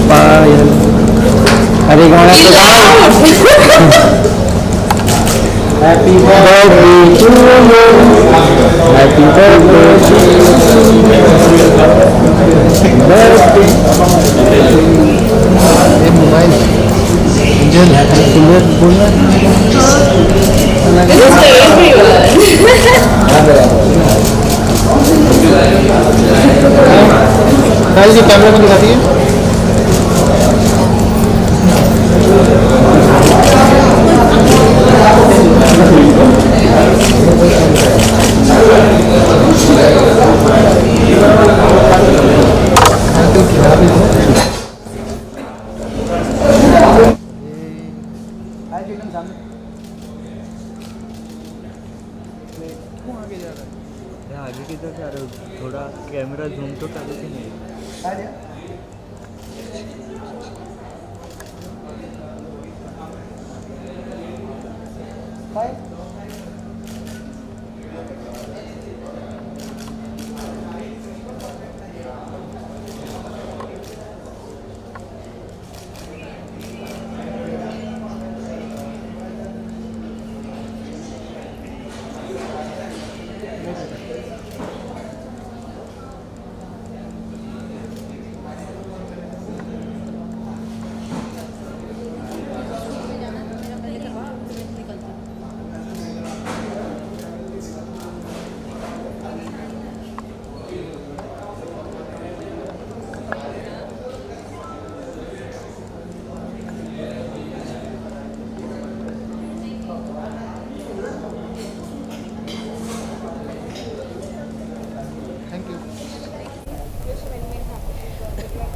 पायल अरे गाना तो गाओ happy birthday to you happy birthday mobile engine happy बोलना गाइस ये कैमरा को दिखाती है आगे किधर जा रहे हो? थोड़ा कैमरा जूम तो करो कि नहीं?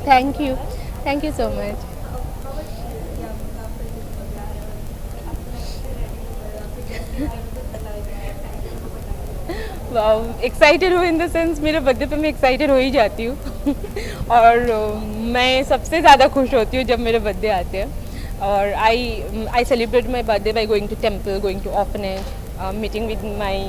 Thank you. Thank you so much. Wow excited हूँ इन द सेंस मेरे बर्थडे पे मैं एक्साइटेड हो ही जाती हूँ और मैं सबसे ज़्यादा खुश होती हूँ जब मेरे बर्थडे आते हैं और I celebrate my birthday by going to temple going to orphanage meeting with my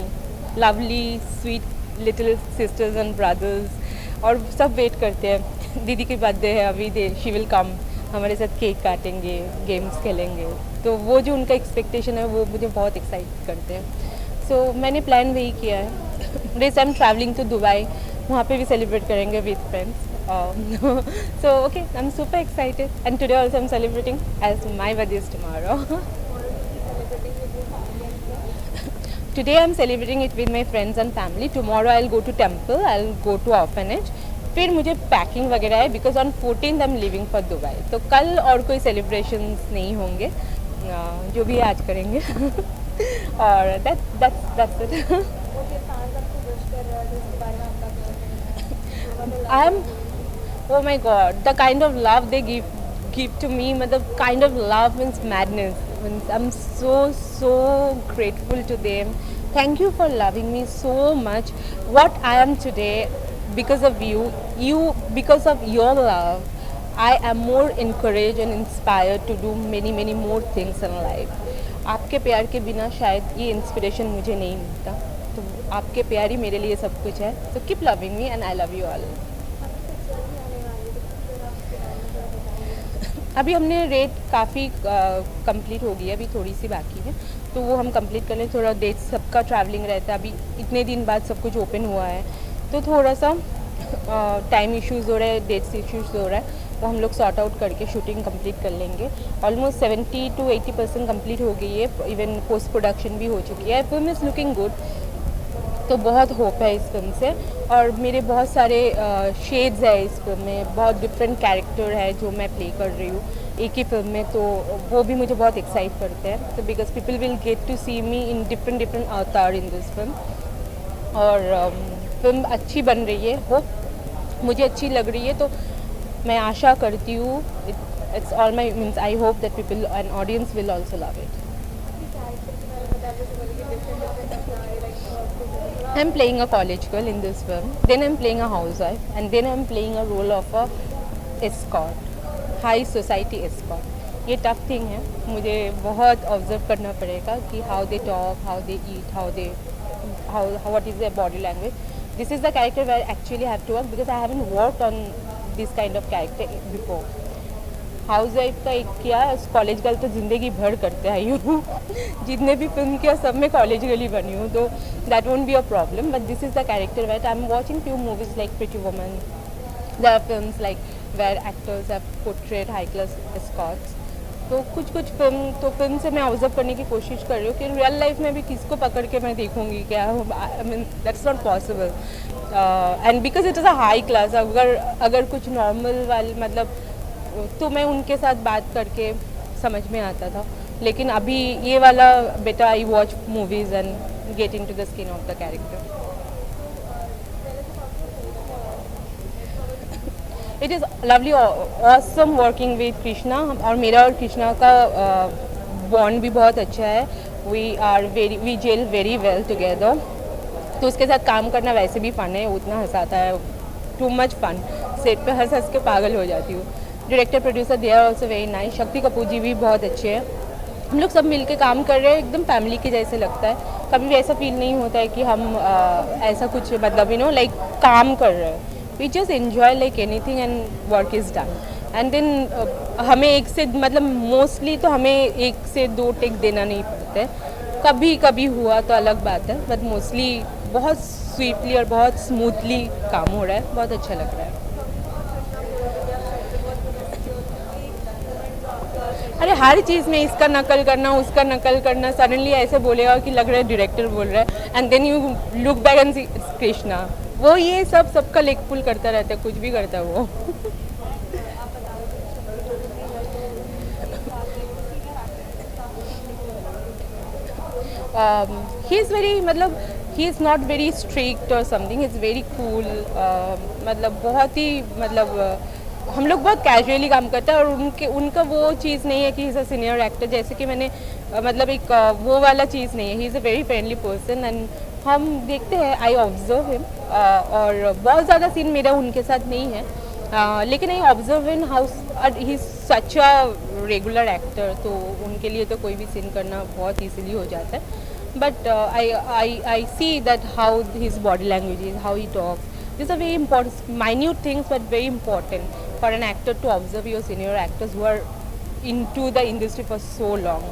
lovely sweet little sisters and brothers और सब वेट करते हैं दीदी की बर्थडे है अभी शी विल कम हमारे साथ केक काटेंगे गेम्स खेलेंगे तो वो जो उनका एक्सपेक्टेशन है वो मुझे बहुत एक्साइट करते हैं सो मैंने प्लान वही किया है this I am travelling to Dubai वहाँ पे भी सेलिब्रेट करेंगे with friends so okay I am super excited and today also I am celebrating as my birthday is tomorrow today I am celebrating it with my friends and family tomorrow I will go to temple I will go to orphanage फिर मुझे packing वगैरह है because on 14th I am living for Dubai तो कल और कोई celebrations नहीं होंगे जो भी आज करेंगे और that's it I am oh my god the kind of love they give to me मतलब kind of love means madness means I'm so grateful to them thank you for loving me so much what I am today because of you because of your love I am more encouraged and inspired to do many more things in life आपके प्यार के बिना शायद ये inspiration मुझे नहीं मिलता तो आपके प्यार ही मेरे लिए सब कुछ है तो keep loving me and I love you all अभी हमने रेट काफ़ी कंप्लीट हो गई है अभी थोड़ी सी बाकी है तो वो हम कंप्लीट कर लें थोड़ा डेट सबका ट्रैवलिंग रहता है अभी इतने दिन बाद सब कुछ ओपन हुआ है तो थोड़ा सा टाइम इश्यूज़ हो रहा है डेट्स इश्यूज़ हो रहा है वो हम लोग सॉर्ट आउट करके शूटिंग कंप्लीट कर लेंगे ऑलमोस्ट 70 to 80% कंप्लीट हो गई है इवन पोस्ट प्रोडक्शन भी हो चुकी है फिल्म इज़ लुकिंग गुड तो बहुत होप है इस फिल्म से और मेरे बहुत सारे शेड्स है इस फिल्म में बहुत डिफरेंट कैरेक्टर है जो मैं प्ले कर रही हूँ एक ही फिल्म में तो वो भी मुझे बहुत एक्साइट करते हैं तो because people will get to see me in different avatar in this film और फिल्म अच्छी बन रही है होप मुझे अच्छी लग रही है तो मैं आशा करती हूँ it's all my means I hope that people and audience will also love it I am playing a college girl in this film then I am playing a housewife and then I am playing a role of a escort high society escort ये tough thing है मुझे बहुत observe करना पड़ेगा कि how they talk how they eat how what is their body language this is the character where actually I have to work because I haven't worked on this kind of character before. House wife का एक किया, college girl तो ज़िंदगी भर करते आई हूँ जितने भी फिल्म किया सब में कॉलेज गर्ल ही बनी हूँ, तो that won't be a problem. But this is the character wait I am watching few movies like pretty woman. There are films like where actors have portrayed high class escorts. तो कुछ film से मैं observe करने की कोशिश कर रही हूँ कि रियल लाइफ में भी किसको पकड़ के मैं देखूँगी क्या. I mean that's not possible. And because it is a high class, अगर कुछ नॉर्मल वाले मतलब तो मैं उनके साथ बात करके समझ में आता था, लेकिन अभी ये वाला बेटा I watch movies and get into the skin of the character. It is lovely awesome working with Krishna, और मेरा और कृष्णा का बॉन्ड भी बहुत अच्छा है. We gel very well together. तो उसके साथ काम करना वैसे भी फ़न है, उतना हंसाता है, टू मच फन. सेट पे हंस के पागल हो जाती हूँ. Director producer they are also very nice. Shakti Kapoor जी भी बहुत अच्छे हैं. हम लोग सब मिलके काम कर रहे हैं, एकदम फैमिली के जैसे लगता है. कभी भी ऐसा फील नहीं होता है कि हम ऐसा कुछ मतलब लाइक काम कर रहे हैं. We just enjoy like anything and work is done. And then हमें एक से मतलब मोस्टली तो हमें 1 से 2 टेक देना नहीं पड़ता है. कभी कभी हुआ तो अलग बात है, बट मोस्टली बहुत स्वीटली और बहुत स्मूथली काम हो रहा है. बहुत अच्छा लग रहा है. अरे हर चीज़ में इसका नकल करना, उसका नकल करना, सडनली ऐसे बोलेगा कि लग रहा है डायरेक्टर बोल रहा है, and then you look back and see Krishna. वो ये सबका लेग पुल करता रहता है, कुछ भी करता है वो. ही इज़ वेरी मतलब he is not very strict और समथिंग. Is very cool. मतलब बहुत ही मतलब हम लोग बहुत कैजुअली काम करते हैं, और उनका वो चीज़ नहीं है कि इज़ अ सीनियर एक्टर, जैसे कि मैंने मतलब एक वो वाला चीज़ नहीं है. He is a very friendly person and हम देखते हैं, आई ऑब्जर्व हिम. और बहुत ज़्यादा सीन मेरा उनके साथ नहीं है, लेकिन I observe in house. He is such a regular actor, तो उनके लिए तो कोई भी सीन करना बहुत ईजिली हो जाता है. But I see that how his body language is, how he talks. These are very important, minute things, but very important for an actor to observe your senior actors who are into the industry for so long.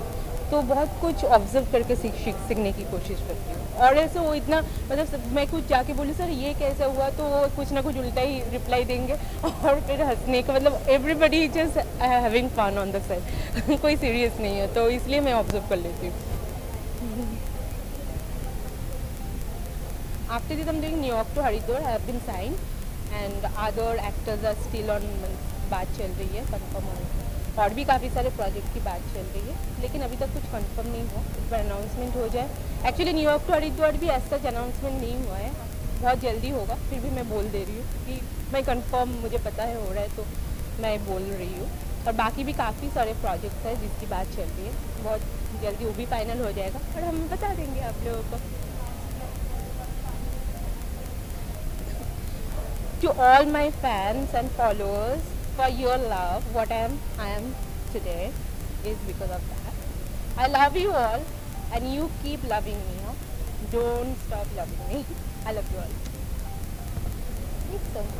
तो बहुत कुछ observe करके सीखने की कोशिश करती हूँ. और ऐसे वो इतना मतलब मैं कुछ जाके बोलूँ सर ये कैसा हुआ, तो वो कुछ ना कुछ उल्टा ही रिप्लाई देंगे, और फिर हंसने का मतलब everybody just having fun on the side. कोई सीरियस नहीं है, तो इसलिए मैं ऑब्जर्व कर लेती हूँ. After this, I'm doing New York to Haridwar. I have been signed, and other actors are still on. बात चल रही है कंफर्म होने की. और भी काफ़ी सारे प्रोजेक्ट की बात चल रही है, लेकिन अभी तक कुछ कंफर्म नहीं हुआ. इस बार अनाउंसमेंट हो जाए. एक्चुअली न्यूयॉर्क टू हरिद्वार भी ऐसा सच अनाउंसमेंट नहीं हुआ है, बहुत जल्दी होगा. फिर भी मैं बोल दे रही हूँ कि मैं कंफर्म, मुझे पता है हो रहा है, तो मैं बोल रही हूँ. और बाकी भी काफ़ी सारे प्रोजेक्ट्स हैं जिसकी बात चल रही है. बहुत जल्दी वो भी फाइनल हो जाएगा और हम बता देंगे आप लोगों को. To all my fans and followers, for your love, what I am today is because of that. I love you all, and you keep loving me. Huh? Don't stop loving me. I love you all. Thanks so much.